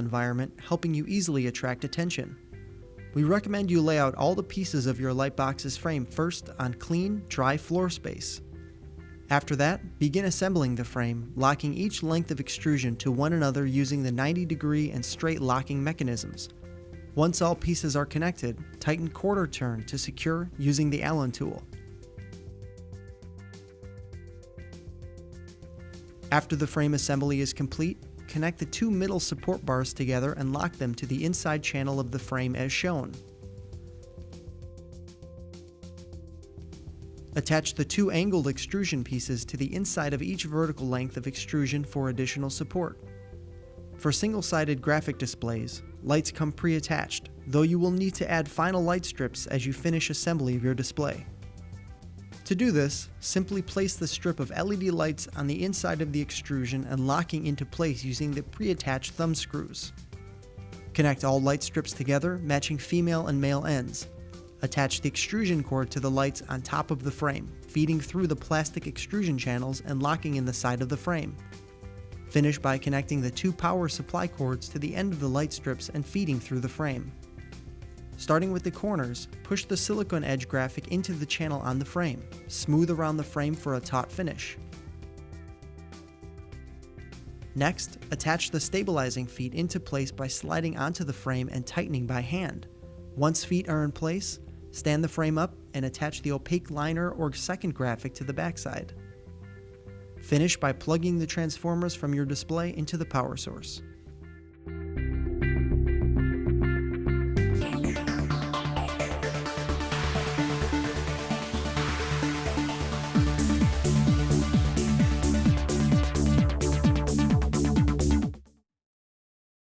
environment, helping you easily attract attention. We recommend you lay out all the pieces of your lightbox's frame first on clean, dry floor space. After that, begin assembling the frame, locking each length of extrusion to one another using the 90-degree and straight locking mechanisms. Once all pieces are connected, tighten quarter turn to secure using the Allen tool. After the frame assembly is complete, connect the two middle support bars together and lock them to the inside channel of the frame as shown. Attach the two angled extrusion pieces to the inside of each vertical length of extrusion for additional support. For single-sided graphic displays, lights come pre-attached, though you will need to add final light strips as you finish assembly of your display. To do this, simply place the strip of LED lights on the inside of the extrusion and locking into place using the pre-attached thumb screws. Connect all light strips together, matching female and male ends. Attach the extrusion cord to the lights on top of the frame, feeding through the plastic extrusion channels and locking in the side of the frame. Finish by connecting the two power supply cords to the end of the light strips and feeding through the frame. Starting with the corners, push the silicone edge graphic into the channel on the frame. Smooth around the frame for a taut finish. Next, attach the stabilizing feet into place by sliding onto the frame and tightening by hand. Once feet are in place, stand the frame up and attach the opaque liner or second graphic to the backside. Finish by plugging the transformers from your display into the power source.